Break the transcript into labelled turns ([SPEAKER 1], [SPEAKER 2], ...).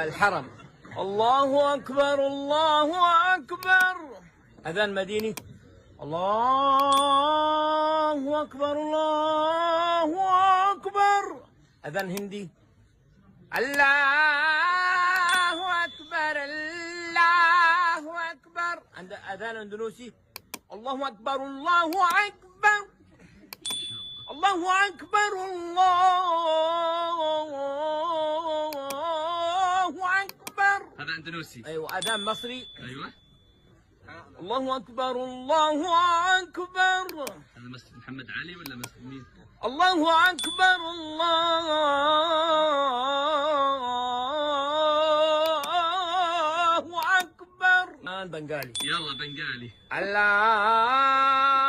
[SPEAKER 1] الحرم. الله أكبر الله أكبر. أذان مديني. الله أكبر الله أكبر. أذان هندي. الله أكبر الله أكبر. عند أذان أندونيسي. الله أكبر الله أكبر. الله أكبر الله أكبر.
[SPEAKER 2] هذا اندونيسي.
[SPEAKER 1] أيوة. أذان مصري.
[SPEAKER 2] ايوه.
[SPEAKER 1] الله أكبر الله أكبر.
[SPEAKER 2] هذا مسجد محمد علي ولا مسجد مين؟
[SPEAKER 1] الله أكبر الله أكبر. البنغالي.
[SPEAKER 2] يلا بنغالي.
[SPEAKER 1] الله